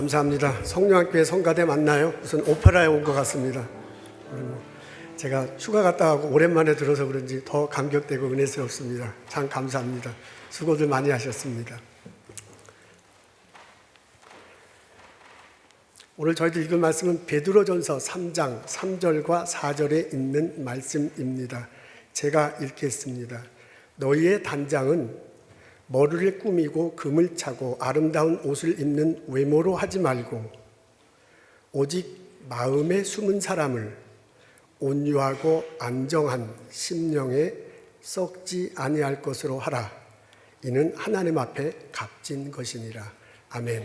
감사합니다. 성령학교에 성가대 맞나요? 무슨 오페라에 온 것 같습니다. 제가 휴가 갔다 오고 오랜만에 들어서 그런지 더 감격되고 은혜스럽습니다. 참 감사합니다. 수고들 많이 하셨습니다. 오늘 저희들 읽을 말씀은 베드로전서 3장 3절과 4절에 있는 말씀입니다. 제가 읽겠습니다. 너희의 단장은 머리를 꾸미고 금을 차고 아름다운 옷을 입는 외모로 하지 말고 오직 마음에 숨은 사람을 온유하고 안정한 심령에 썩지 아니할 것으로 하라. 이는 하나님 앞에 값진 것이니라. 아멘.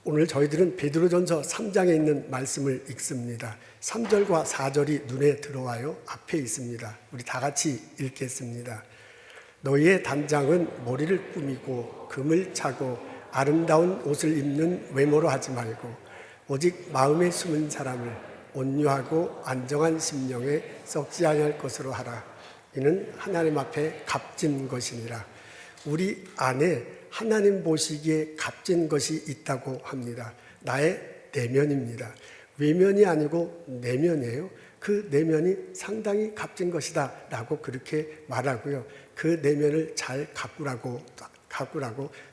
오늘 저희들은 베드로전서 3장에 있는 말씀을 읽습니다. 3절과 4절이 눈에 들어와요. 앞에 있습니다. 우리 다 같이 읽겠습니다. 너희의 단장은 머리를 꾸미고 금을 차고 아름다운 옷을 입는 외모로 하지 말고 오직 마음에 숨은 사람을 온유하고 안정한 심령에 썩지 아니할 것으로 하라. 이는 하나님 앞에 값진 것이니라. 우리 안에 하나님 보시기에 값진 것이 있다고 합니다. 나의 내면입니다. 외면이 아니고 내면이에요. 그 내면이 상당히 값진 것이다 라고 그렇게 말하고요. 그 내면을 잘 가꾸라고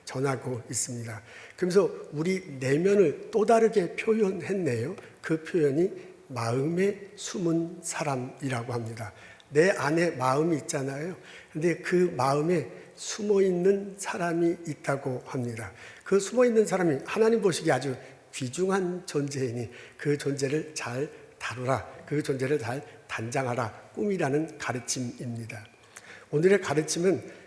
전하고 있습니다. 그러면서 우리 내면을 또 다르게 표현했네요. 그 표현이 마음에 숨은 사람이라고 합니다. 내 안에 마음이 있잖아요. 근데 그 마음에 숨어있는 사람이 있다고 합니다. 그 숨어있는 사람이 하나님 보시기에 아주 귀중한 존재이니 그 존재를 잘 다루라. 그 존재를 잘 단장하라. 꿈이라는 가르침입니다. 오늘의 가르침은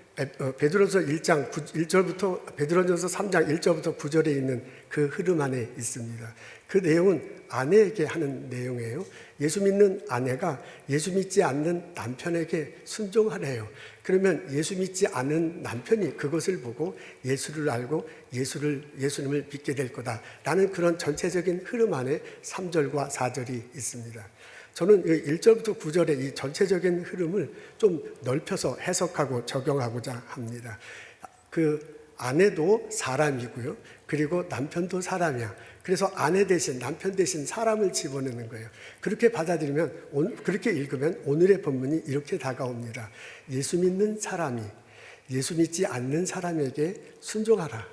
베드로전서 1장 1절부터 베드로전서 3장 1절부터 9절에 있는 그 흐름 안에 있습니다. 그 내용은 아내에게 하는 내용이에요. 예수 믿는 아내가 예수 믿지 않는 남편에게 순종하래요. 그러면 예수 믿지 않는 남편이 그것을 보고 예수를 알고 예수님을 믿게 될 거다라는 그런 전체적인 흐름 안에 3절과 4절이 있습니다. 저는 1절부터 9절의 이 전체적인 흐름을 좀 넓혀서 해석하고 적용하고자 합니다. 그 아내도 사람이고요. 그리고 남편도 사람이야. 그래서 아내 대신 남편 대신 사람을 집어넣는 거예요. 그렇게 받아들이면, 그렇게 읽으면 오늘의 본문이 이렇게 다가옵니다. 예수 믿는 사람이 예수 믿지 않는 사람에게 순종하라.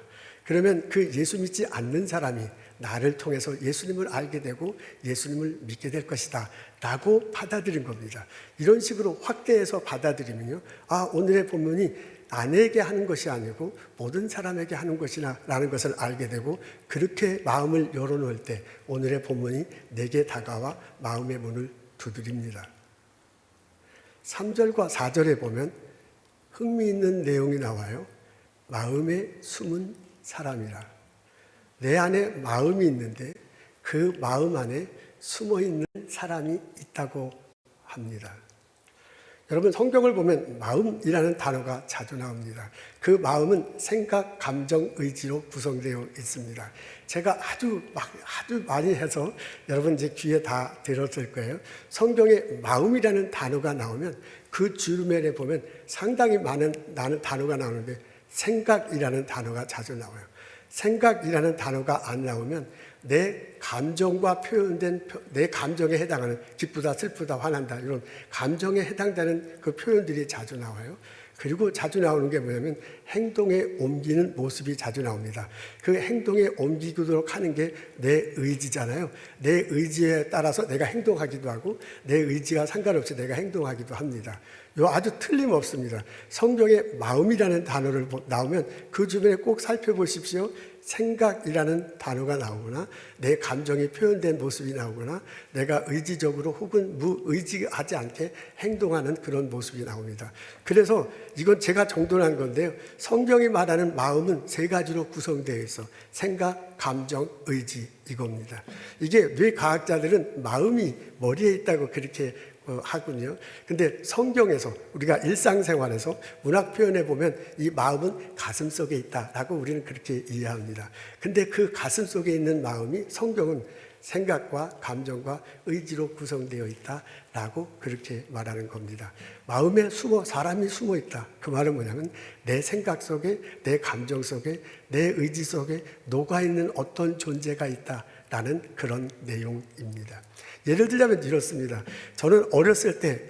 그러면 그 예수 믿지 않는 사람이 나를 통해서 예수님을 알게 되고 예수님을 믿게 될 것이다 라고 받아들인 겁니다. 이런 식으로 확대해서 받아들이면요, 오늘의 본문이 아내에게 하는 것이 아니고 모든 사람에게 하는 것이라는 것을 알게 되고, 그렇게 마음을 열어놓을 때 오늘의 본문이 내게 다가와 마음의 문을 두드립니다. 3절과 4절에 보면 흥미있는 내용이 나와요. 마음에 숨은 사람이라. 내 안에 마음이 있는데 그 마음 안에 숨어있는 사람이 있다고 합니다. 여러분, 성경을 보면 마음이라는 단어가 자주 나옵니다. 그 마음은 생각, 감정, 의지로 구성되어 있습니다. 제가 아주 많이 해서 여러분 이제 귀에 다 들었을 거예요. 성경에 마음이라는 단어가 나오면 그 주변에 보면 상당히 많은 단어가 나오는데 생각이라는 단어가 자주 나와요. 생각이라는 단어가 안 나오면 내 감정과 표현된 내 감정에 해당하는 기쁘다, 슬프다, 화난다 이런 감정에 해당되는 그 표현들이 자주 나와요. 그리고 자주 나오는 게 뭐냐면 행동에 옮기는 모습이 자주 나옵니다. 그 행동에 옮기도록 하는 게 내 의지잖아요. 내 의지에 따라서 내가 행동하기도 하고 내 의지와 상관없이 내가 행동하기도 합니다. 요 아주 틀림없습니다. 성경에 마음이라는 단어를 나오면 그 주변에 꼭 살펴보십시오. 생각이라는 단어가 나오거나 내 감정이 표현된 모습이 나오거나 내가 의지적으로 혹은 무의지하지 않게 행동하는 그런 모습이 나옵니다. 그래서 이건 제가 정돈한 건데요. 성경이 말하는 마음은 세 가지로 구성되어 있어. 생각, 감정, 의지 이겁니다. 이게 뇌과학자들은 마음이 머리에 있다고 그렇게 하군요. 근데 성경에서 우리가 일상생활에서 문학 표현해 보면 이 마음은 가슴 속에 있다라고 우리는 그렇게 이해합니다. 근데 그 가슴 속에 있는 마음이 성경은 생각과 감정과 의지로 구성되어 있다라고 그렇게 말하는 겁니다. 마음에 사람이 숨어 있다. 그 말은 뭐냐면 내 생각 속에, 내 감정 속에, 내 의지 속에 녹아있는 어떤 존재가 있다라는 그런 내용입니다. 예를 들자면 이렇습니다. 저는 어렸을 때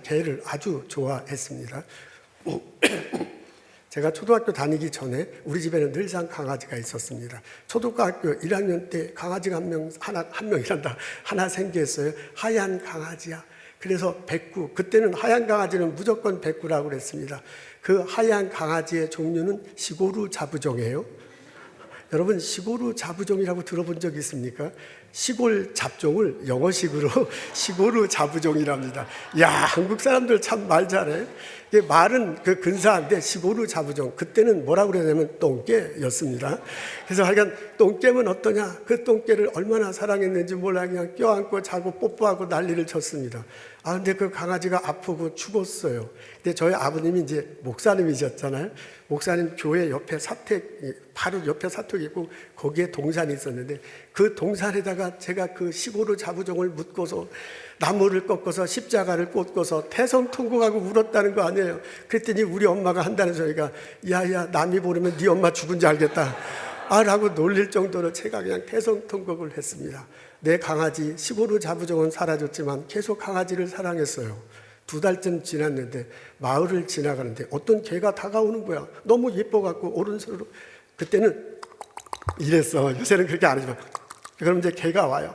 개를 아주 좋아했습니다. 제가 초등학교 다니기 전에 우리 집에는 늘상 강아지가 있었습니다. 초등학교 1학년 때 강아지가 하나 생겼어요. 하얀 강아지야. 그래서 백구, 그때는 하얀 강아지는 무조건 백구라고 그랬습니다. 그 하얀 강아지의 종류는 시고루 자부종이에요. 여러분, 시고루 자부종이라고 들어본 적 있습니까? 시골 잡종을 영어식으로 시고루 자부종이랍니다. 야, 한국 사람들 참 말 잘해. 말은 근사한데 시고루 자부종. 그때는 뭐라고 그러냐면 똥개였습니다. 그래서 하여간 똥개면 어떠냐? 그 똥개를 얼마나 사랑했는지 몰라 그냥 껴안고 자고 뽀뽀하고 난리를 쳤습니다. 근데 그 강아지가 아프고 죽었어요. 근데 저희 아버님이 이제 목사님이셨잖아요. 목사님 교회 옆에 바로 옆에 사택이 있고 거기에 동산이 있었는데 그 동산에다가 제가 그 시고루 자부종을 묻고서 나무를 꺾어서 십자가를 꽂고서 태성통곡하고 울었다는 거 아니에요. 그랬더니 우리 엄마가 한다는 소리가 야야 남이 보려면 네 엄마 죽은 줄 알겠다 라고 놀릴 정도로 제가 그냥 태성통곡을 했습니다. 내 강아지 시고루 자부종은 사라졌지만 계속 강아지를 사랑했어요. 2달쯤 지났는데 마을을 지나가는데 어떤 개가 다가오는 거야. 너무 예뻐갖고 오른손으로, 그때는 이랬어. 요새는 그렇게 안 하지만 그럼 이제 개가 와요.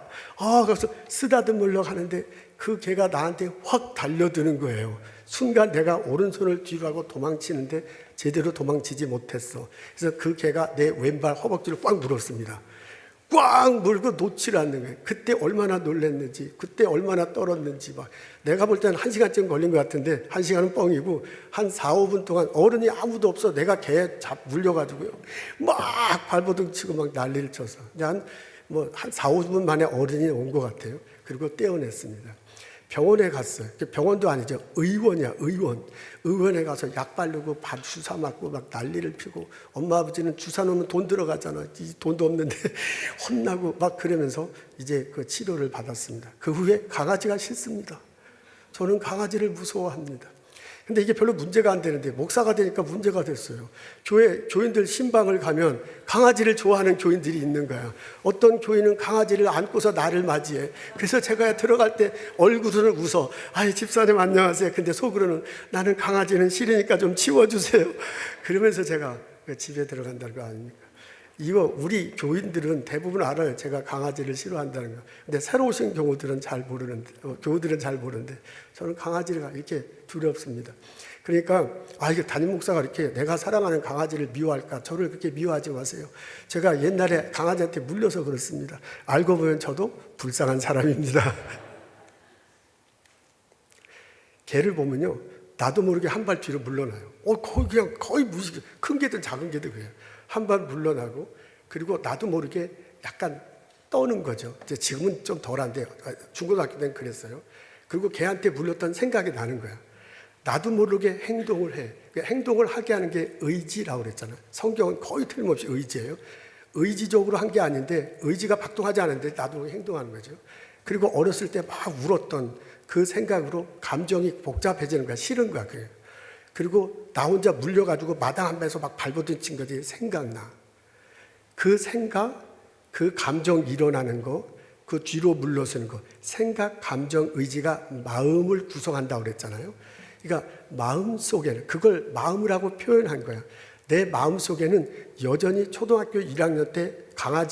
그래서 쓰다듬으려 하는데 그 개가 나한테 확 달려드는 거예요. 순간 내가 오른손을 뒤로 하고 도망치는데 제대로 도망치지 못했어. 그래서 그 개가 내 왼발 허벅지를 꽉 물었습니다. 꽉 물고 놓지를 않는 거예요. 그때 얼마나 놀랐는지, 그때 얼마나 떨었는지 막. 내가 볼 때는 1시간쯤 걸린 것 같은데 1시간은 뻥이고 한 4, 5분 동안 어른이 아무도 없어. 내가 개 물려가지고요. 막 발버둥 치고 막 난리를 쳐서. 한 4, 5분 만에 어른이 온 것 같아요. 그리고 떼어냈습니다. 병원에 갔어요. 병원도 아니죠. 의원이야, 의원. 의원에 가서 약 바르고 주사 맞고 막 난리를 피고, 엄마 아버지는 주사 놓으면 돈 들어가잖아. 돈도 없는데 혼나고 막 그러면서 이제 그 치료를 받았습니다. 그 후에 강아지가 싫습니다. 저는 강아지를 무서워합니다. 근데 이게 별로 문제가 안 되는데 목사가 되니까 문제가 됐어요. 교인들 신방을 가면 강아지를 좋아하는 교인들이 있는 거야. 어떤 교인은 강아지를 안고서 나를 맞이해. 그래서 제가 들어갈 때 얼굴은 웃어. 집사님 안녕하세요. 근데 속으로는 나는 강아지는 싫으니까 좀 치워주세요. 그러면서 제가 집에 들어간다는 거 아닙니까? 이거 우리 교인들은 대부분 알아요. 제가 강아지를 싫어한다는 거. 근데 새로 오신 교우들은 잘 모르는데 저는 강아지가 이렇게 두렵습니다. 그러니까 이게 담임 목사가 이렇게 내가 사랑하는 강아지를 미워할까? 저를 그렇게 미워하지 마세요. 제가 옛날에 강아지한테 물려서 그렇습니다. 알고 보면 저도 불쌍한 사람입니다. 개를 보면요, 나도 모르게 한 발 뒤로 물러나요. 거의 무식, 큰 개든 작은 개든 그래요. 한 발 물러나고, 그리고 나도 모르게 약간 떠는 거죠. 지금은 좀 덜한데 중고등학교 때는 그랬어요. 그리고 걔한테 물렸던 생각이 나는 거야. 나도 모르게 행동을 해. 행동을 하게 하는 게 의지라고 그랬잖아요. 성경은 거의 틀림없이 의지예요. 의지적으로 한 게 아닌데, 의지가 박동하지 않은데 나도 행동하는 거죠. 그리고 어렸을 때 막 울었던 그 생각으로 감정이 복잡해지는 거야. 싫은 거야. 그리고 나 혼자 물려가지고 마당 한배에서 막 발버둥 친 거지. 생각나. 그 생각, 그 감정 일어나는 거, 그 뒤로 물러서는 거, 생각, 감정, 의지가 마음을 구성한다고 그랬잖아요. 그러니까 마음 속에는, 그걸 마음이라고 표현한 거야. 내 마음 속에는 여전히 초등학교 1학년 때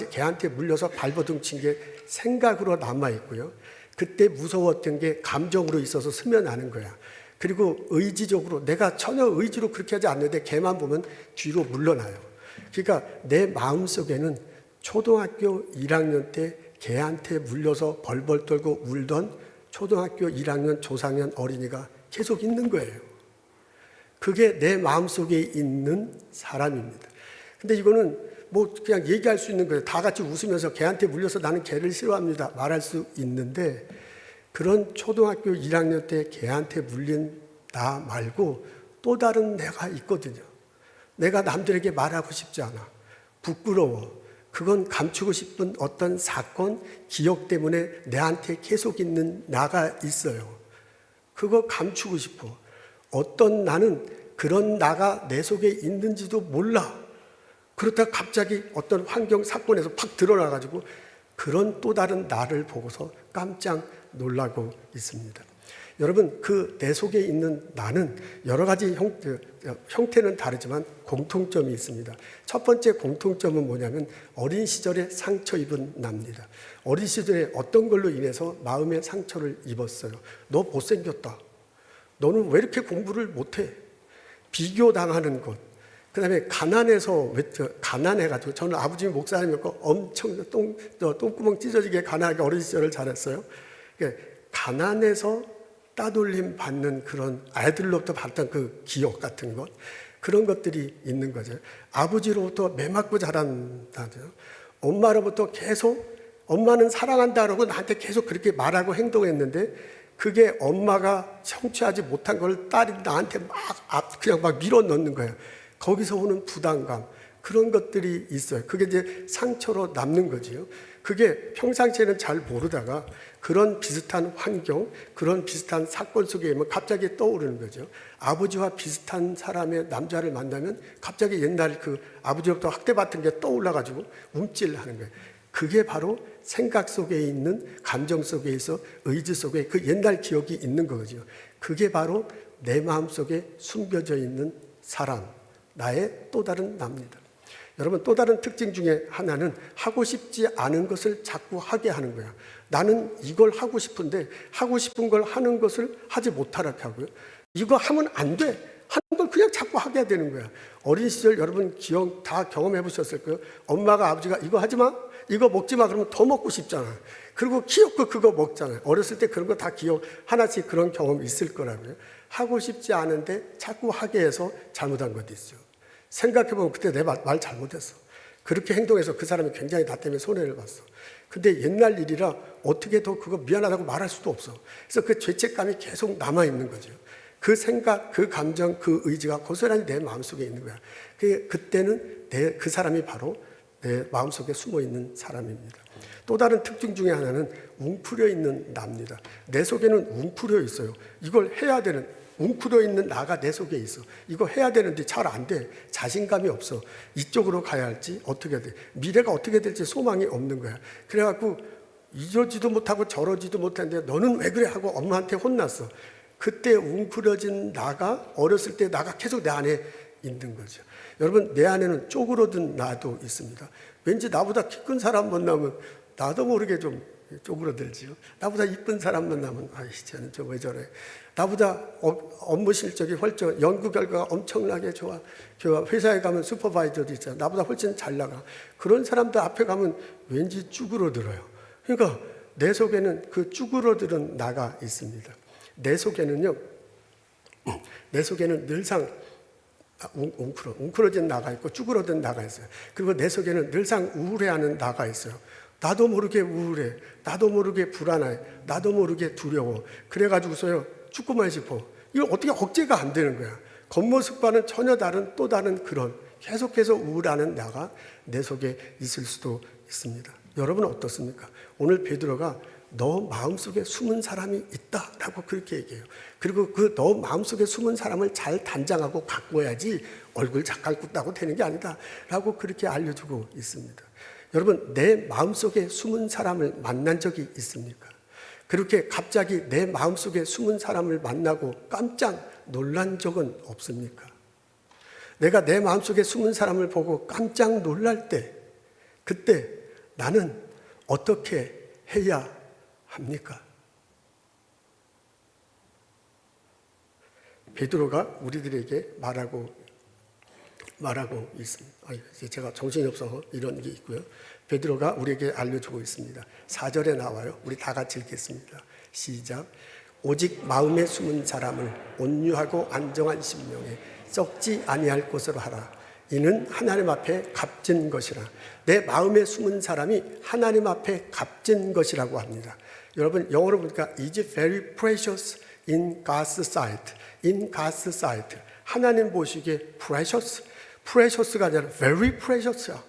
개한테 물려서 발버둥 친 게 생각으로 남아있고요. 그때 무서웠던 게 감정으로 있어서 스며나는 거야. 그리고 의지적으로, 내가 전혀 의지로 그렇게 하지 않는데 개만 보면 뒤로 물러나요. 그러니까 내 마음속에는 초등학교 1학년 때 개한테 물려서 벌벌 떨고 울던 초등학교 1학년 조상년 어린이가 계속 있는 거예요. 그게 내 마음속에 있는 사람입니다. 근데 이거는 그냥 얘기할 수 있는 거예요. 다 같이 웃으면서 개한테 물려서 나는 개를 싫어합니다 말할 수 있는데, 그런 초등학교 1학년 때 개한테 물린 나 말고 또 다른 내가 있거든요. 내가 남들에게 말하고 싶지 않아. 부끄러워. 그건 감추고 싶은 어떤 사건, 기억 때문에 내한테 계속 있는 나가 있어요. 그거 감추고 싶어. 어떤 나는 그런 나가 내 속에 있는지도 몰라. 그렇다가 갑자기 어떤 환경 사건에서 팍 드러나가지고 그런 또 다른 나를 보고서 깜짝 놀라고 있습니다. 여러분, 그 내 속에 있는 나는 여러 가지 형태는 다르지만 공통점이 있습니다. 첫 번째 공통점은 뭐냐면 어린 시절에 상처 입은 나입니다. 어린 시절에 어떤 걸로 인해서 마음의 상처를 입었어요. 너 못생겼다. 너는 왜 이렇게 공부를 못해? 비교당하는 것. 그 다음에 가난해가지고, 저는 아버지 목사님이었고 엄청 똥구멍 찢어지게 가난하게 어린 시절을 잘했어요. 그러니까 가난해서 따돌림 받는 그런 아이들로부터 받던 그 기억 같은 것, 그런 것들이 있는 거죠. 아버지로부터 매맞고 자란다죠. 엄마로부터 계속 엄마는 사랑한다라고 나한테 계속 그렇게 말하고 행동했는데 그게 엄마가 성취하지 못한 걸 딸이 나한테 그냥 막 밀어 넣는 거예요. 거기서 오는 부담감, 그런 것들이 있어요. 그게 이제 상처로 남는 거지요. 그게 평상시에는 잘 모르다가 그런 비슷한 환경, 그런 비슷한 사건 속에 갑자기 떠오르는 거죠. 아버지와 비슷한 사람의 남자를 만나면 갑자기 옛날 그 아버지로부터 학대받은 게 떠올라가지고 움찔하는 거예요. 그게 바로 생각 속에 있는, 감정 속에 있어, 의지 속에 그 옛날 기억이 있는 거죠. 그게 바로 내 마음속에 숨겨져 있는 사람, 나의 또 다른 나입니다. 여러분, 또 다른 특징 중에 하나는 하고 싶지 않은 것을 자꾸 하게 하는 거야. 나는 이걸 하고 싶은데 하고 싶은 걸 하는 것을 하지 못하게 하고요. 이거 하면 안 돼. 하는 걸 그냥 자꾸 하게 되는 거야. 어린 시절 여러분 다 경험해 보셨을 거예요. 엄마가 아버지가 이거 하지 마, 이거 먹지 마 그러면 더 먹고 싶잖아. 그리고 키웠고 그거 먹잖아요. 어렸을 때 그런 거 다 기억, 하나씩 그런 경험이 있을 거라고요. 하고 싶지 않은데 자꾸 하게 해서 잘못한 것도 있어요. 생각해보면 그때 내 말 잘못했어. 그렇게 행동해서 그 사람이 굉장히 나 때문에 손해를 봤어. 근데 옛날 일이라 어떻게 더 그거 미안하다고 말할 수도 없어. 그래서 그 죄책감이 계속 남아있는 거죠. 그 생각, 그 감정, 그 의지가 고스란히 내 마음속에 있는 거야. 그때는 그 사람이 바로 내 마음속에 숨어있는 사람입니다. 또 다른 특징 중에 하나는 웅크려 있는 나입니다. 내 속에는 웅크려 있어요. 이걸 해야 되는, 웅크려 있는 나가 내 속에 있어. 이거 해야 되는데 잘 안 돼. 자신감이 없어. 이쪽으로 가야 할지 어떻게 돼. 미래가 어떻게 될지 소망이 없는 거야. 그래갖고 이러지도 못하고 저러지도 못하는데 너는 왜 그래 하고 엄마한테 혼났어. 그때 웅크려진 나가, 어렸을 때 나가 계속 내 안에 있는 거죠. 여러분, 내 안에는 쪼그러든 나도 있습니다. 왠지 나보다 키 큰 사람 만나면 나도 모르게 좀 쪼그러들지요. 나보다 이쁜 사람 만나면 아이 쟤는 저 왜 저래. 나보다 업무 실적이 훨씬, 연구 결과가 엄청나게 좋아. 회사에 가면 슈퍼바이저도 있잖아. 나보다 훨씬 잘 나가. 그런 사람들 앞에 가면 왠지 쭈그러들어요. 그러니까 내 속에는 그 쭈그러들은 나가 있습니다. 내 속에는 늘상 웅크러진 나가 있고 쭈그러든 나가 있어요. 그리고 내 속에는 늘상 우울해하는 나가 있어요. 나도 모르게 우울해. 나도 모르게 불안해. 나도 모르게 두려워. 그래가지고서요, 죽고만 싶어. 이거 어떻게 억제가 안 되는 거야. 겉모습과는 전혀 다른 또 다른 그런 계속해서 우울하는 나가 내 속에 있을 수도 있습니다. 여러분은 어떻습니까? 오늘 베드로가 너 마음속에 숨은 사람이 있다라고 그렇게 얘기해요. 그리고 그 너 마음속에 숨은 사람을 잘 단장하고 가꿔야지 얼굴 작갈 굽다고 되는 게 아니다 라고 그렇게 알려주고 있습니다. 여러분, 내 마음속에 숨은 사람을 만난 적이 있습니까? 그렇게 갑자기 내 마음속에 숨은 사람을 만나고 깜짝 놀란 적은 없습니까? 내가 내 마음속에 숨은 사람을 보고 깜짝 놀랄 때, 그때 나는 어떻게 해야 합니까? 베드로가 우리들에게 말하고 있습니다. 제가 정신이 없어서 이런 게 있고요. 베드로가 우리에게 알려주고 있습니다. 4절에 나와요. 우리 다 같이 읽겠습니다. 시작. 오직 마음에 숨은 사람을 온유하고 안정한 심령에 썩지 아니할 것으로 하라. 이는 하나님 앞에 값진 것이라. 내 마음에 숨은 사람이 하나님 앞에 값진 것이라고 합니다. 여러분, 영어로 보니까 is very precious in God's sight. in God's sight. 하나님 보시기에 precious가 아니라 very precious야.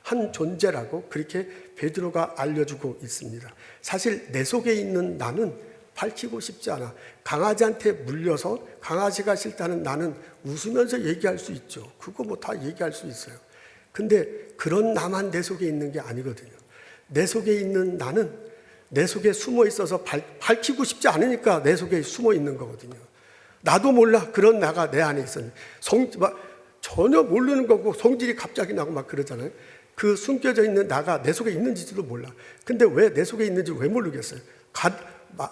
한 존재라고 그렇게 베드로가 알려주고 있습니다. 사실 내 속에 있는 나는 밝히고 싶지 않아. 강아지한테 물려서 강아지가 싫다는 나는 웃으면서 얘기할 수 있죠. 그거 뭐 다 얘기할 수 있어요. 근데 그런 나만 내 속에 있는 게 아니거든요. 내 속에 있는 나는 내 속에 숨어 있어서 밝히고 싶지 않으니까 내 속에 숨어 있는 거거든요. 나도 몰라 그런 나가 내 안에 있었는데 전혀 모르는 거고 성질이 갑자기 나고 막 그러잖아요. 그 숨겨져 있는 나가 내 속에 있는지도 몰라. 근데 왜 내 속에 있는지 왜 모르겠어요?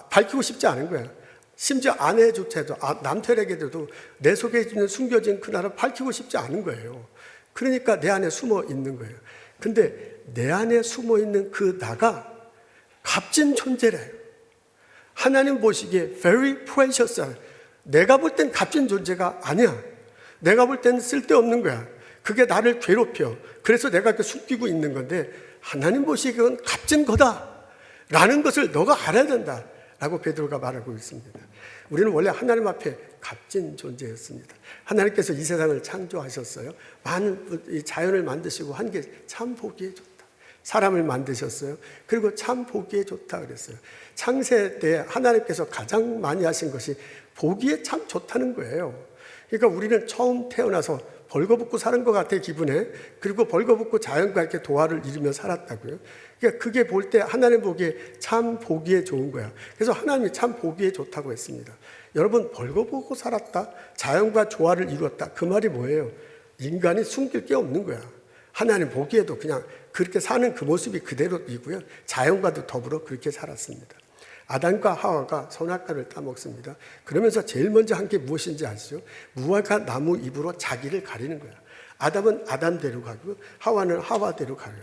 밝히고 싶지 않은 거야. 심지어 아내조차도 남편에게도 내 속에 있는 숨겨진 그 나를 밝히고 싶지 않은 거예요. 그러니까 내 안에 숨어 있는 거예요. 근데 내 안에 숨어 있는 그 나가 값진 존재래요. 하나님 보시기에 very precious. 내가 볼 땐 값진 존재가 아니야. 내가 볼 땐 쓸데없는 거야. 그게 나를 괴롭혀. 그래서 내가 이렇게 숨기고 있는 건데 하나님 보시기에 그건 값진 거다 라는 것을 너가 알아야 된다 라고 베드로가 말하고 있습니다. 우리는 원래 하나님 앞에 값진 존재였습니다. 하나님께서 이 세상을 창조하셨어요. 많은 이 자연을 만드시고 한 게 참 보기에 좋다. 사람을 만드셨어요. 그리고 참 보기에 좋다 그랬어요. 창세 때 하나님께서 가장 많이 하신 것이 보기에 참 좋다는 거예요. 그러니까 우리는 처음 태어나서 벌거벗고 사는 것 같아 기분에. 그리고 벌거벗고 자연과 이렇게 도화를 이루며 살았다고요. 그러니까 그게 볼 때 하나님 보기에 참 보기에 좋은 거야. 그래서 하나님이 참 보기에 좋다고 했습니다. 여러분 벌거벗고 살았다, 자연과 조화를 이루었다, 그 말이 뭐예요? 인간이 숨길 게 없는 거야. 하나님 보기에도 그냥 그렇게 사는 그 모습이 그대로이고요. 자연과도 더불어 그렇게 살았습니다. 아담과 하와가 선악과를 따먹습니다. 그러면서 제일 먼저 한 게 무엇인지 아시죠? 무화과 나무 잎으로 자기를 가리는 거야. 아담은 아담대로 가고 하와는 하와대로 가요.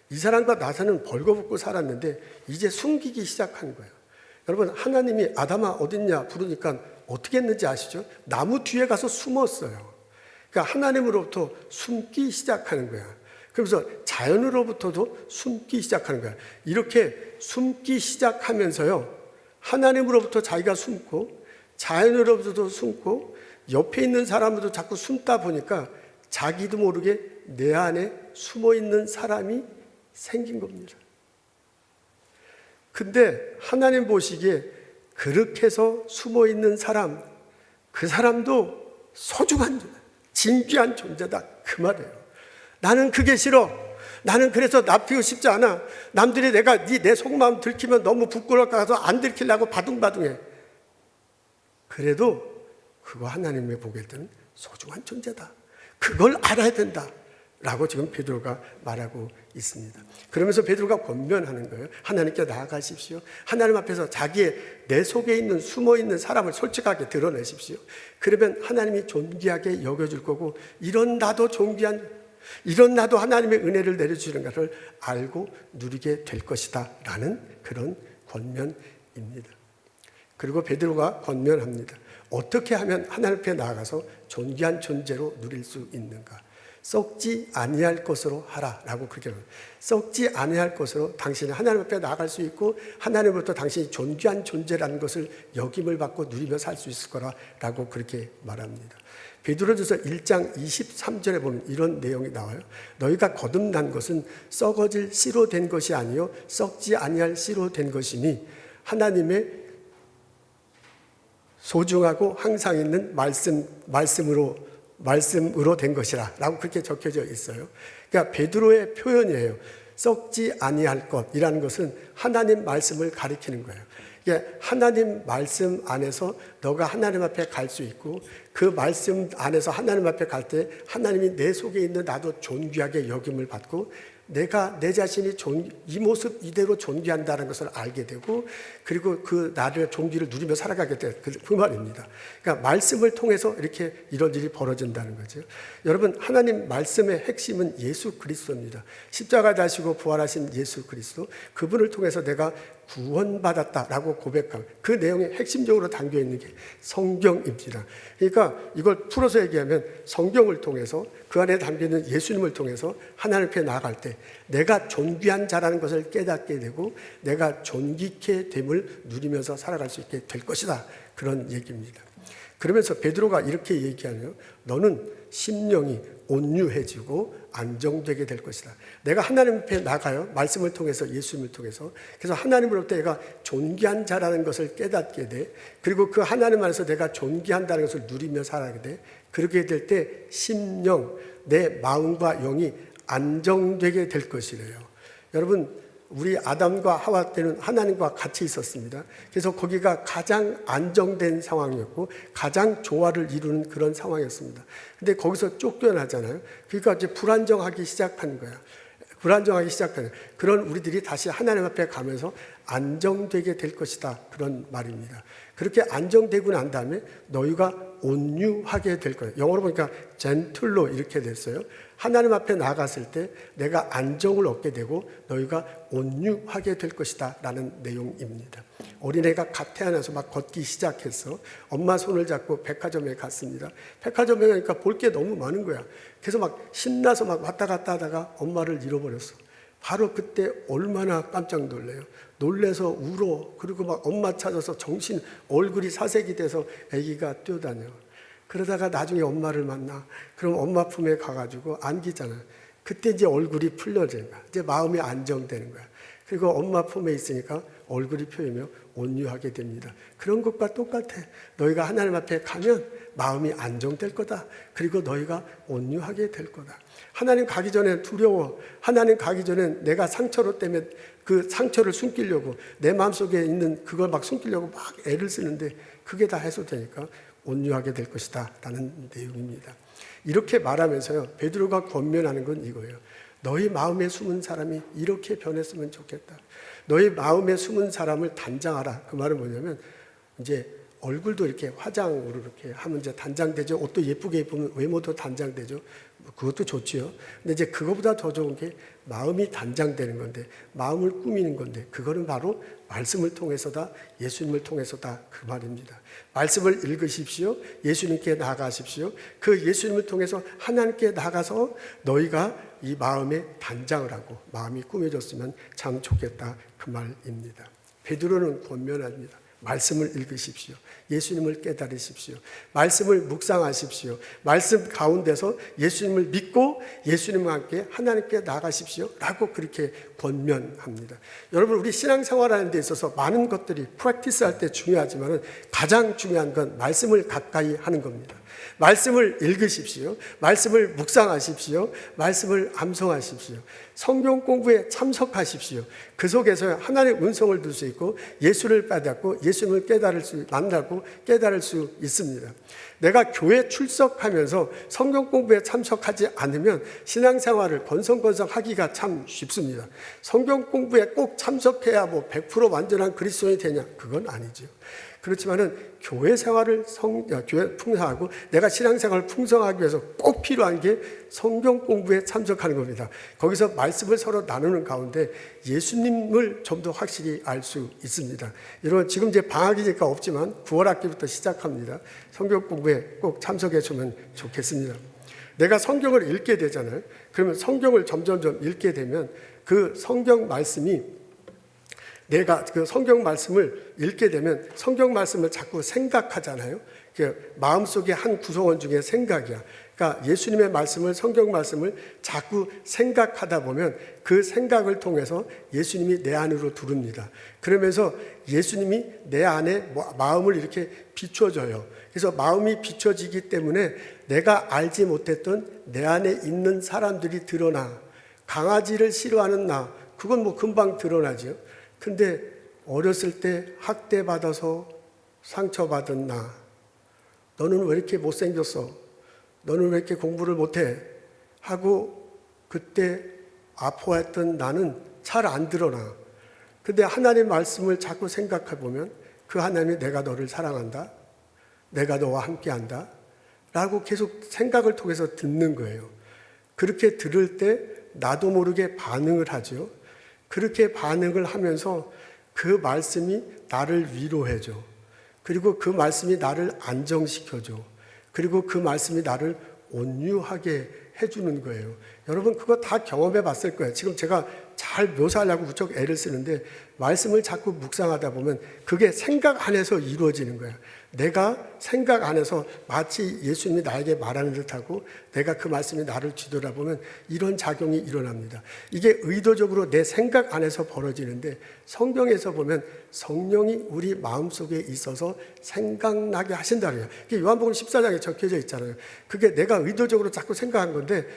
이 사람과 나사는 벌거벗고 살았는데 이제 숨기기 시작한 거예요. 여러분, 하나님이 아담아 어딨냐 부르니까 어떻게 했는지 아시죠? 나무 뒤에 가서 숨었어요. 그러니까 하나님으로부터 숨기 시작하는 거야. 그러면서 자연으로부터도 숨기 시작하는 거야. 이렇게 숨기 시작하면서요, 하나님으로부터 자기가 숨고 자연으로부터도 숨고 옆에 있는 사람으로도 자꾸 숨다 보니까 자기도 모르게 내 안에 숨어 있는 사람이 생긴 겁니다. 근데 하나님 보시기에 그렇게 해서 숨어 있는 사람, 그 사람도 소중한, 진귀한 존재다 그 말이에요. 나는 그게 싫어. 나는 그래서 납히고 싶지 않아. 남들이 내 속마음 들키면 너무 부끄러워서 안 들키려고 바둥바둥해. 그래도 그거 하나님의 보게 되는 소중한 존재다. 그걸 알아야 된다 라고 지금 베드로가 말하고 있습니다. 그러면서 베드로가 권면하는 거예요. 하나님께 나아가십시오. 하나님 앞에서 자기의 내 속에 있는 숨어있는 사람을 솔직하게 드러내십시오. 그러면 하나님이 존귀하게 여겨줄 거고, 이런 나도 하나님의 은혜를 내려주시는 것을 알고 누리게 될 것이다 라는 그런 권면입니다. 그리고 베드로가 권면합니다. 어떻게 하면 하나님 앞에 나아가서 존귀한 존재로 누릴 수 있는가? 썩지 아니할 것으로 하라 라고 그렇게 합니다. 썩지 아니할 것으로 당신이 하나님 앞에 나아갈 수 있고 하나님으로부터 당신이 존귀한 존재라는 것을 역임을 받고 누리며 살 수 있을 거라고 그렇게 말합니다. 베드로전서 1장 23절에 보면 이런 내용이 나와요. 너희가 거듭난 것은 썩어질 씨로 된 것이 아니요 썩지 아니할 씨로 된 것이니 하나님의 소중하고 항상 있는 말씀으로 된 것이라 라고 그렇게 적혀져 있어요. 그러니까 베드로의 표현이에요. 썩지 아니할 것이라는 것은 하나님 말씀을 가리키는 거예요. 하나님 말씀 안에서 너가 하나님 앞에 갈 수 있고, 그 말씀 안에서 하나님 앞에 갈 때 하나님이 내 속에 있는 나도 존귀하게 여김을 받고, 내가 내 자신이 이 모습 이대로 존귀한다는 것을 알게 되고, 그리고 그 나를 존귀를 누리며 살아가게 될 그 말입니다. 그러니까 말씀을 통해서 이렇게 이런 일이 벌어진다는 거죠. 여러분, 하나님 말씀의 핵심은 예수 그리스도입니다. 십자가 다시고 부활하신 예수 그리스도, 그분을 통해서 내가 구원받았다라고 고백하고 그 내용에 핵심적으로 담겨있는 게 성경입니다. 그러니까 이걸 풀어서 얘기하면 성경을 통해서 그 안에 담겨있는 예수님을 통해서 하나님 앞에 나아갈 때 내가 존귀한 자라는 것을 깨닫게 되고 내가 존귀케 됨을 누리면서 살아갈 수 있게 될 것이다, 그런 얘기입니다. 그러면서 베드로가 이렇게 얘기하네요. 너는 심령이 온유해지고 안정되게 될 것이다. 내가 하나님 앞에 나가요. 말씀을 통해서, 예수님을 통해서. 그래서 하나님으로부터 내가 존귀한 자라는 것을 깨닫게 돼. 그리고 그 하나님 안에서 내가 존귀한다는 것을 누리며 살아가게 돼. 그렇게 될 때 심령, 내 마음과 영이 안정되게 될 것이래요. 여러분, 우리 아담과 하와 때는 하나님과 같이 있었습니다. 그래서 거기가 가장 안정된 상황이었고 가장 조화를 이루는 그런 상황이었습니다. 근데 거기서 쫓겨나잖아요. 그러니까 이제 불안정하기 시작한 거야. 불안정하기 시작하는 그런 우리들이 다시 하나님 앞에 가면서 안정되게 될 것이다. 그런 말입니다. 그렇게 안정되고 난 다음에 너희가 온유하게 될 거예요. 영어로 보니까 젠틀로 이렇게 됐어요. 하나님 앞에 나아갔을 때 내가 안정을 얻게 되고 너희가 온유하게 될 것이다 라는 내용입니다. 어린애가 갓 태어나서 막 걷기 시작했어. 엄마 손을 잡고 백화점에 갔습니다. 백화점에 가니까 볼 게 너무 많은 거야. 그래서 막 신나서 막 왔다 갔다 하다가 엄마를 잃어버렸어. 바로 그때 얼마나 깜짝 놀래요. 놀래서 울어. 그리고 막 엄마 찾아서 얼굴이 사색이 돼서 아기가 뛰어다녀. 그러다가 나중에 엄마를 만나. 그럼 엄마 품에 가가지고 안기잖아. 그때 이제 얼굴이 풀려지는 거야. 이제 마음이 안정되는 거야. 그리고 엄마 품에 있으니까 얼굴이 펴이며 온유하게 됩니다. 그런 것과 똑같아. 너희가 하나님 앞에 가면 마음이 안정될 거다. 그리고 너희가 온유하게 될 거다. 하나님 가기 전에 두려워. 하나님 가기 전에 내가 상처로 때문에 그 상처를 숨기려고 내 마음속에 있는 그걸 막 숨기려고 막 애를 쓰는데 그게 다 해소되니까 온유하게 될 것이다 라는 내용입니다. 이렇게 말하면서요, 베드로가 권면하는 건 이거예요. 너희 마음에 숨은 사람이 이렇게 변했으면 좋겠다. 너희 마음에 숨은 사람을 단장하라. 그 말은 뭐냐면 이제 얼굴도 이렇게 화장으로 이렇게 하면 이제 단장되죠. 옷도 예쁘게 입으면 외모도 단장되죠. 그것도 좋지요. 근데 이제 그거보다 더 좋은 게 마음이 단장되는 건데, 마음을 꾸미는 건데, 그거는 바로 말씀을 통해서다, 예수님을 통해서다, 그 말입니다. 말씀을 읽으십시오. 예수님께 나아가십시오. 그 예수님을 통해서 하나님께 나가서 너희가 이 마음에 단장을 하고 마음이 꾸며졌으면 참 좋겠다, 그 말입니다. 베드로는 권면합니다. 말씀을 읽으십시오. 예수님을 깨달으십시오. 말씀을 묵상하십시오. 말씀 가운데서 예수님을 믿고 예수님과 함께 하나님께 나가십시오 라고 그렇게 권면합니다. 여러분, 우리 신앙생활하는 데 있어서 많은 것들이 프랙티스 할 때 중요하지만 가장 중요한 건 말씀을 가까이 하는 겁니다. 말씀을 읽으십시오. 말씀을 묵상하십시오. 말씀을 암송하십시오. 성경 공부에 참석하십시오. 그 속에서 하나님의 음성을 들 수 있고 예수를 받았고 예수님을 만나고 깨달을 수 있습니다. 내가 교회 출석하면서 성경 공부에 참석하지 않으면 신앙생활을 건성건성하기가 참 쉽습니다. 성경 공부에 꼭 참석해야 100% 완전한 그리스도인이 되냐? 그건 아니죠. 그렇지만은 교회 생활을 교회 풍성하고 내가 신앙생활을 풍성하기 위해서 꼭 필요한 게 성경 공부에 참석하는 겁니다. 거기서 말씀을 서로 나누는 가운데 예수님을 좀 더 확실히 알 수 있습니다. 여러분, 지금 이제 방학이니까 없지만 9월 학기부터 시작합니다. 성경 공부에 꼭 참석해 주면 좋겠습니다. 내가 성경을 읽게 되잖아요. 그러면 성경을 점점점 읽게 되면 그 성경 말씀이 내가 그 성경 말씀을 읽게 되면 성경 말씀을 자꾸 생각하잖아요. 마음속의 한 구성원 중에 생각이야. 그러니까 예수님의 말씀을, 성경 말씀을 자꾸 생각하다 보면 그 생각을 통해서 예수님이 내 안으로 들어옵니다. 그러면서 예수님이 내 안에 마음을 이렇게 비춰줘요. 그래서 마음이 비춰지기 때문에 내가 알지 못했던 내 안에 있는 사람들이 드러나. 강아지를 싫어하는 나, 그건 금방 드러나죠. 근데 어렸을 때 학대받아서 상처받은 나, 너는 왜 이렇게 못생겼어? 너는 왜 이렇게 공부를 못해? 하고 그때 아파했던 나는 잘 안 드러나. 근데 하나님의 말씀을 자꾸 생각해 보면 그 하나님이 내가 너를 사랑한다, 내가 너와 함께한다 라고 계속 생각을 통해서 듣는 거예요. 그렇게 들을 때 나도 모르게 반응을 하죠. 그렇게 반응을 하면서 그 말씀이 나를 위로해줘. 그리고 그 말씀이 나를 안정시켜줘. 그리고 그 말씀이 나를 온유하게 해주는 거예요. 여러분, 그거 다 경험해 봤을 거예요. 지금 제가 잘 묘사하려고 무척 애를 쓰는데 말씀을 자꾸 묵상하다 보면 그게 생각 안에서 이루어지는 거예요. 내가 생각 안에서 마치 예수님이 나에게 말하는 듯하고 내가 그 말씀이 나를 뒤돌아보면 이런 작용이 일어납니다. 이게 의도적으로 내 생각 안에서 벌어지는데 성경에서 보면 성령이 우리 마음속에 있어서 생각나게 하신다는 거예요. 그게 요한복음 14장에 적혀져 있잖아요. 그게 내가 의도적으로 자꾸 생각한 건데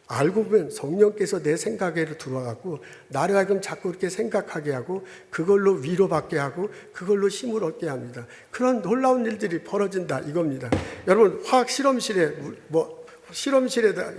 알고 보면 성령께서 내 생각에 들어와갖고 나를 하여금 자꾸 이렇게 생각하게 하고 그걸로 위로받게 하고 그걸로 힘을 얻게 합니다. 그런 놀라운 일들이 벌어진다 이겁니다. 여러분 화학 실험실에 실험실에다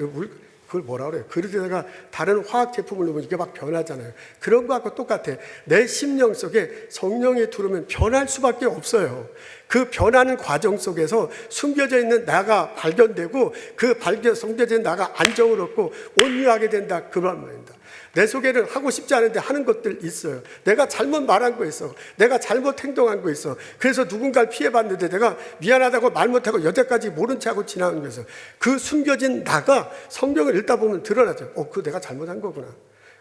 그걸 뭐라 그래요? 그릇에다가 다른 화학 제품을 넣으면 이게 막 변하잖아요. 그런 거하고 똑같아. 내 심령 속에 성령이 들어오면 변할 수밖에 없어요. 그 변하는 과정 속에서 숨겨져 있는 나가 발견되고 그 숨겨진 나가 안정을 얻고 온유하게 된다. 그런 말입니다. 내 속에는 하고 싶지 않은데 하는 것들 있어요. 내가 잘못 말한 거 있어. 내가 잘못 행동한 거 있어. 그래서 누군가를 피해봤는데 내가 미안하다고 말 못하고 여태까지 모른 척하고 지나간 거 있어. 그 숨겨진 나가 성경을 읽다 보면 드러나죠. 그거 내가 잘못한 거구나.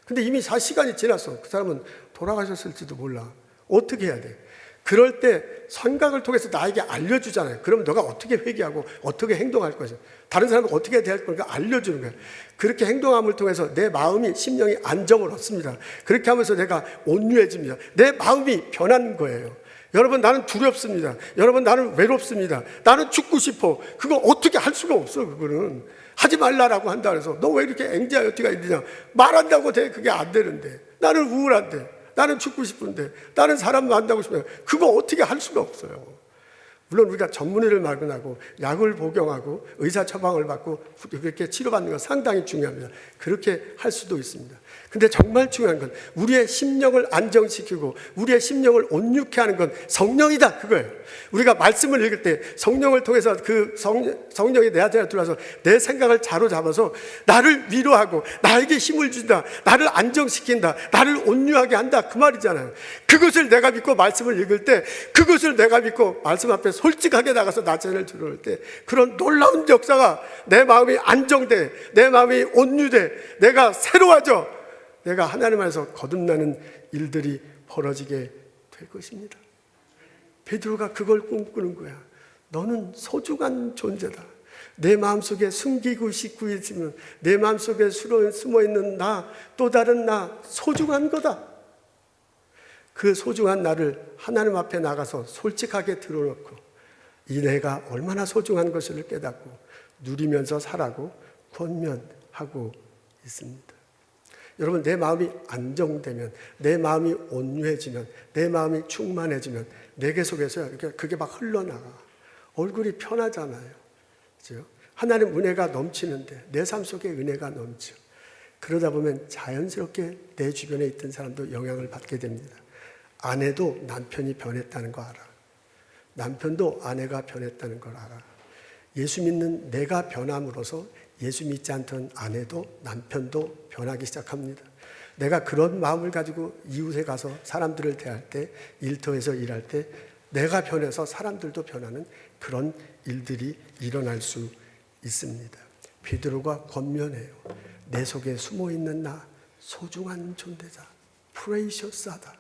근데 이미 시간이 지났어. 그 사람은 돌아가셨을지도 몰라. 어떻게 해야 돼? 그럴 때 생각을 통해서 나에게 알려주잖아요. 그럼 너가 어떻게 회개하고 어떻게 행동할 것이야. 다른 사람은 어떻게 대할 건가 알려주는 거예요. 그렇게 행동함을 통해서 내 마음이 심령이 안정을 얻습니다. 그렇게 하면서 내가 온유해집니다. 내 마음이 변하는 거예요. 여러분 나는 두렵습니다. 여러분 나는 외롭습니다. 나는 죽고 싶어. 그거 어떻게 할 수가 없어. 그거는 하지 말라라고 한다 그래서 너 왜 이렇게 앵자이어티가 있느냐 말한다고 돼. 그게 안 되는데 나는 우울한데 나는 죽고 싶은데 나는 사람 만나고 싶어요. 그거 어떻게 할 수가 없어요. 물론 우리가 전문의를 발견하고 약을 복용하고 의사 처방을 받고 그렇게 치료받는 건 상당히 중요합니다. 그렇게 할 수도 있습니다. 근데 정말 중요한 건 우리의 심령을 안정시키고 우리의 심령을 온유케 하는 건 성령이다 그거예요. 우리가 말씀을 읽을 때 성령을 통해서 그 성령이 내 안에 들어와서 내 생각을 자로잡아서 나를 위로하고 나에게 힘을 준다. 나를 안정시킨다. 나를 온유하게 한다. 그 말이잖아요. 그것을 내가 믿고 말씀을 읽을 때 그것을 내가 믿고 말씀 앞에 솔직하게 나가서 나 자신을 드러낼 때 그런 놀라운 역사가 내 마음이 안정돼. 내 마음이 온유돼. 내가 새로워져. 내가 하나님 안에서 거듭나는 일들이 벌어지게 될 것입니다. 베드로가 그걸 꿈꾸는 거야. 너는 소중한 존재다. 내 마음속에 숨기고 싶고 있으면 내 마음속에 숨어있는 나, 또 다른 나, 소중한 거다. 그 소중한 나를 하나님 앞에 나가서 솔직하게 드러놓고 이 내가 얼마나 소중한 것을 깨닫고 누리면서 살아고 권면하고 있습니다. 여러분 내 마음이 안정되면 내 마음이 온유해지면 내 마음이 충만해지면 내게 속에서 그게 막 흘러나가 얼굴이 편하잖아요. 그렇죠? 하나님 은혜가 넘치는데 내 삶 속에 은혜가 넘쳐. 그러다 보면 자연스럽게 내 주변에 있던 사람도 영향을 받게 됩니다. 아내도 남편이 변했다는 거 알아. 남편도 아내가 변했다는 걸 알아. 예수 믿는 내가 변함으로써 예수 믿지 않던 아내도 남편도 변하기 시작합니다. 내가 그런 마음을 가지고 이웃에 가서 사람들을 대할 때 일터에서 일할 때 내가 변해서 사람들도 변하는 그런 일들이 일어날 수 있습니다. 베드로가 권면해요. 내 속에 숨어있는 나 소중한 존재자 프레이셔스하다.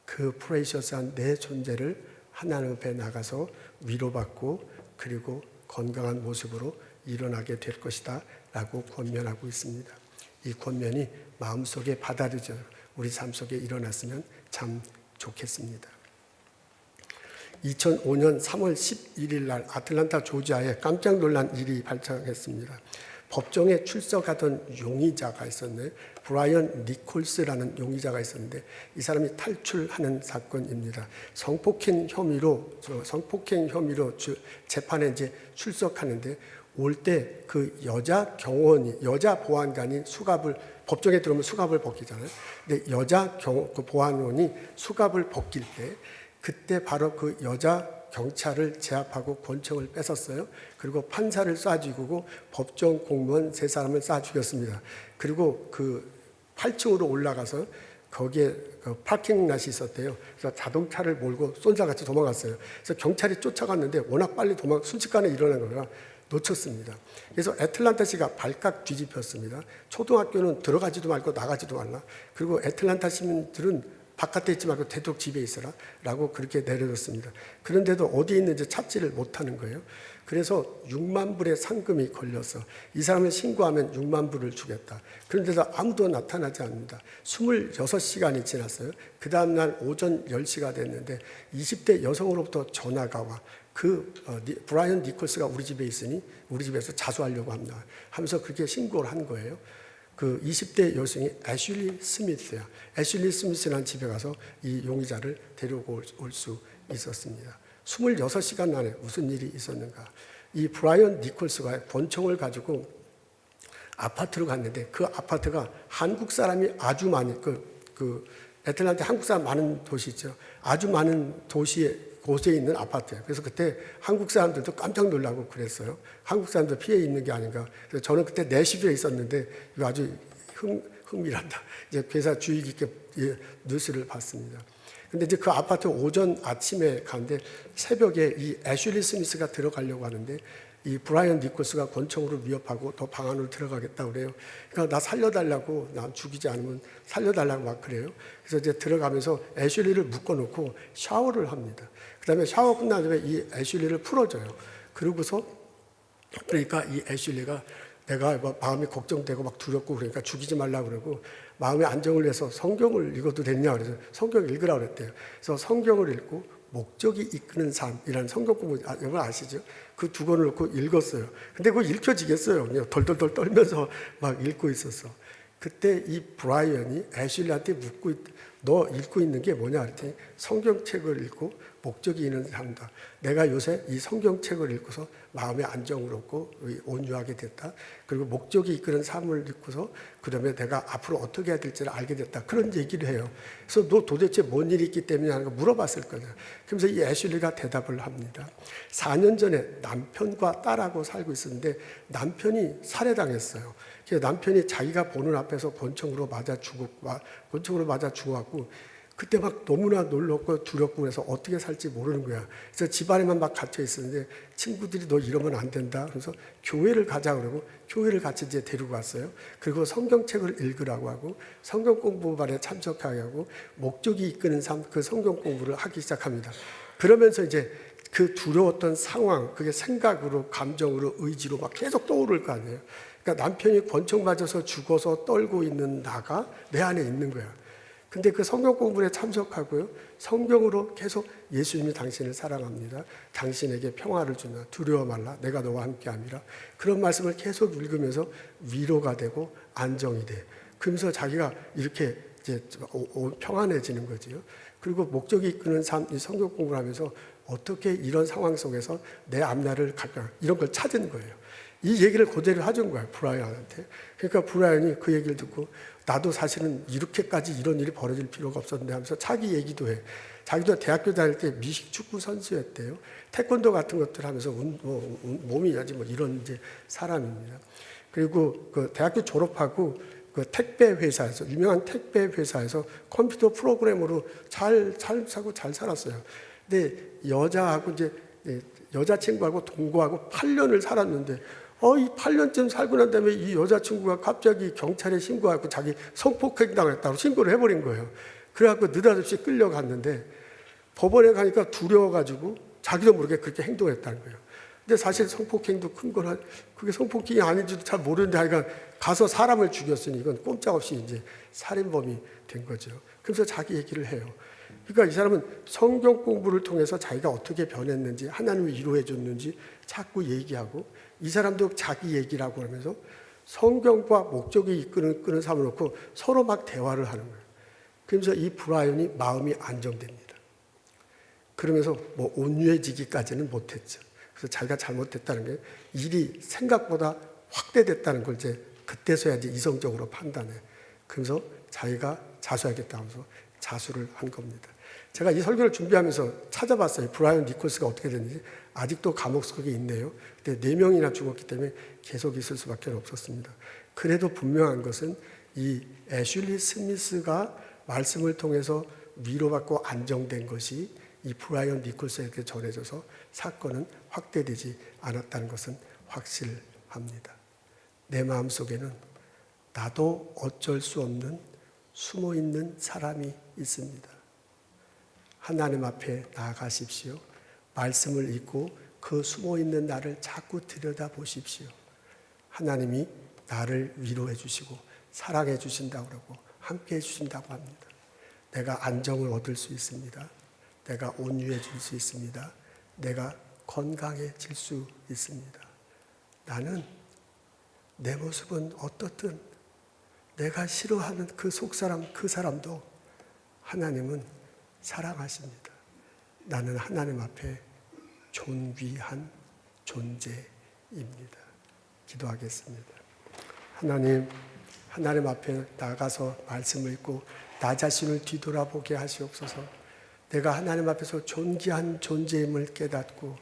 그 프레이셔스한 내 존재를 하나님 앞에 나가서 위로받고 그리고 건강한 모습으로 일어나게 될 것이다 라고 권면하고 있습니다. 이 권면이 마음속에 받아들여져 우리 삶 속에 일어났으면 참 좋겠습니다. 2005년 3월 11일 날 아틀란타 조지아에 깜짝 놀란 일이 발생했습니다. 법정에 출석하던 용의자가 있었네요. 브라이언 니콜스라는 용의자가 있었는데 이 사람이 탈출하는 사건입니다. 성폭행 혐의로 재판에 이제 출석하는데 올 때 그 여자 보안관이 법정에 들어오면 수갑을 벗기잖아요. 근데 그 보안원이 수갑을 벗길 때 그때 바로 그 여자 경찰을 제압하고 권총을 뺏었어요. 그리고 판사를 쏴 죽이고 법정 공무원 3사람을 쏴 죽였습니다. 그리고 그 8층으로 올라가서 거기에 그 파킹랏이 있었대요. 그래서 자동차를 몰고 쏜살같이 도망갔어요. 그래서 경찰이 쫓아갔는데 워낙 빨리 순식간에 일어난 거라 놓쳤습니다. 그래서 애틀란타시가 발칵 뒤집혔습니다. 초등학교는 들어가지도 말고 나가지도 말라. 그리고 애틀란타 시민들은 바깥에 있지 말고 되도록 집에 있어라 라고 그렇게 내려줬습니다. 그런데도 어디에 있는지 찾지를 못하는 거예요. 그래서 6만 불의 상금이 걸려서 이 사람을 신고하면 6만 불을 주겠다. 그런데도 아무도 나타나지 않는다. 26시간이 지났어요. 그 다음날 오전 10시가 됐는데 20대 여성으로부터 전화가 와. 브라이언 니콜스가 우리 집에 있으니 우리 집에서 자수하려고 합니다 하면서 그렇게 신고를 한 거예요. 그 20대 여성이 애슐리 스미스야. 애슐리 스미스라는 집에 가서 이 용의자를 데리고 올 수 있었습니다. 26시간 만에 무슨 일이 있었는가. 이 브라이언 니콜스가 권총을 가지고 아파트로 갔는데 그 아파트가 한국 사람이 아주 많이 애틀란타 한국 사람 많은 도시 있죠. 아주 많은 곳에 있는 아파트예요. 그래서 그때 한국 사람들도 깜짝 놀라고 그랬어요. 한국 사람도 피해 있는 게 아닌가. 그래서 저는 그때 내시빌에 있었는데 이거 아주 흥미란다. 이제 회사 주의 깊게 뉴스를 봤습니다. 근데 이제 그 아파트 오전 아침에 가는데 새벽에 이 애슐리 스미스가 들어가려고 하는데 이 브라이언 니콜스가 권총으로 위협하고 더 방 안으로 들어가겠다고 그래요. 그러니까 나 살려달라고, 나 죽이지 않으면 살려달라고 막 그래요. 그래서 이제 들어가면서 애슐리를 묶어놓고 샤워를 합니다. 그 다음에 샤워 끝난 다음에 이 애슐리를 풀어줘요. 그러고서 그러니까 이 애슐리가 내가 마음이 걱정되고 막 두렵고 그러니까 죽이지 말라고 그러고 마음의 안정을 위해서 성경을 읽어도 됐냐 그래서 성경 읽으라고 그랬대요. 그래서 성경을 읽고 목적이 이끄는 삶이라는 성경 공부 이걸 아시죠? 그 두 권을 놓고 읽었어요. 근데 그거 읽혀지겠어요. 그냥 덜덜덜 떨면서 막 읽고 있었어. 그때 이 브라이언이 애슐리한테 너 읽고 있는 게 뭐냐 그랬더니 성경책을 읽고 목적이 있는 삶이다. 내가 요새 이 성경책을 읽고서 마음의 안정을 얻고 온유하게 됐다. 그리고 목적이 이끄는 삶을 읽고서 그 다음에 내가 앞으로 어떻게 해야 될지를 알게 됐다. 그런 얘기를 해요. 그래서 너 도대체 뭔 일이 있기 때문에 하는 거 물어봤을 거예요. 그러면서 이 애슐리가 대답을 합니다. 4년 전에 남편과 딸하고 살고 있었는데 남편이 살해당했어요. 남편이 자기가 보는 앞에서 권총으로 맞아 죽었고 그때 막 너무나 놀랍고 두렵고 그래서 어떻게 살지 모르는 거야. 그래서 집안에만 막 갇혀 있었는데 친구들이 너 이러면 안 된다. 그래서 교회를 가자 그러고 교회를 같이 이제 데리고 갔어요. 그리고 성경책을 읽으라고 하고 성경 공부반에 참석하게 하고 목적이 이끄는 삶 그 성경 공부를 하기 시작합니다. 그러면서 이제 그 두려웠던 상황 그게 생각으로 감정으로 의지로 막 계속 떠오를 거 아니에요. 그러니까 남편이 권총 맞아서 죽어서 떨고 있는 나가 내 안에 있는 거야. 근데 그 성경 공부에 참석하고요. 성경으로 계속 예수님이 당신을 사랑합니다. 당신에게 평화를 준다. 두려워 말라. 내가 너와 함께 함이라. 그런 말씀을 계속 읽으면서 위로가 되고 안정이 돼. 그러면서 자기가 이렇게 이제 평안해지는 거지요. 그리고 목적이 이끄는 삶, 이 성경 공부를 하면서 어떻게 이런 상황 속에서 내 앞날을 갈까. 이런 걸 찾은 거예요. 이 얘기를 그대로 해준 거예요. 브라이언한테. 그러니까 브라이언이 그 얘기를 듣고 나도 사실은 이렇게까지 이런 일이 벌어질 필요가 없었는데 하면서 자기 얘기도 해. 자기도 대학교 다닐 때 미식 축구 선수였대요. 태권도 같은 것들 하면서 몸이 아주 이런 이제 사람입니다. 그리고 그 대학교 졸업하고 그 택배 회사에서 유명한 택배 회사에서 컴퓨터 프로그래머로 잘 사고 잘 살았어요. 근데 여자하고 이제 여자친구하고 동거하고 8년을 살았는데 이 8년쯤 살고 난 다음에 이 여자친구가 갑자기 경찰에 신고하고 자기 성폭행 당했다고 신고를 해버린 거예요. 그래갖고 느닷없이 끌려갔는데 법원에 가니까 두려워가지고 자기도 모르게 그렇게 행동했다는 거예요. 근데 사실 성폭행도 큰 거라 그게 성폭행이 아닌지도 잘 모르는데 하여간 가서 사람을 죽였으니 이건 꼼짝없이 이제 살인범이 된 거죠. 그래서 자기 얘기를 해요. 그러니까 이 사람은 성경 공부를 통해서 자기가 어떻게 변했는지 하나님을 위로해 줬는지 자꾸 얘기하고 이 사람도 자기 얘기라고 하면서 성경과 목적이 이끄는 삶을 놓고 서로 막 대화를 하는 거예요. 그러면서 이 브라이언이 마음이 안정됩니다. 그러면서 온유해지기까지는 못했죠. 그래서 자기가 잘못됐다는 게 일이 생각보다 확대됐다는 걸 이제 그때서야 이제 이성적으로 판단해. 그러면서 자기가 자수하겠다 하면서 자수를 한 겁니다. 제가 이 설교를 준비하면서 찾아봤어요. 브라이언 니콜스가 어떻게 됐는지. 아직도 감옥 속에 있네요. 근데 4명이나 죽었기 때문에 계속 있을 수밖에 없었습니다. 그래도 분명한 것은 이 애슐리 스미스가 말씀을 통해서 위로받고 안정된 것이 이 브라이언 니콜스에게 전해져서 사건은 확대되지 않았다는 것은 확실합니다. 내 마음속에는 나도 어쩔 수 없는 숨어있는 사람이 있습니다. 하나님 앞에 나아가십시오. 말씀을 읽고 그 숨어있는 나를 자꾸 들여다보십시오. 하나님이 나를 위로해 주시고 사랑해 주신다고 그러고 함께 해 주신다고 합니다. 내가 안정을 얻을 수 있습니다. 내가 온유해질 수 있습니다. 내가 건강해질 수 있습니다. 나는 내 모습은 어떻든 내가 싫어하는 그 속사람 그 사람도 하나님은 사랑하십니다. 나는 하나님 앞에 존귀한 존재입니다. 기도하겠습니다. 하나님 앞에 나가서 말씀을 읽고 나 자신을 뒤돌아보게 하시옵소서. 내가 하나님 앞에서 존귀한 존재임을 깨닫고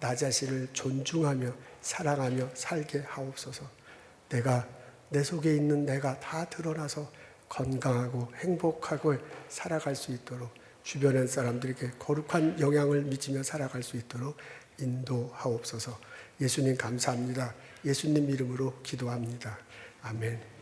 나 자신을 존중하며 사랑하며 살게 하옵소서. 내 속에 있는 내가 다 드러나서 건강하고 행복하고 살아갈 수 있도록 주변의 사람들에게 거룩한 영향을 미치며 살아갈 수 있도록 인도하옵소서. 예수님 감사합니다. 예수님 이름으로 기도합니다. 아멘.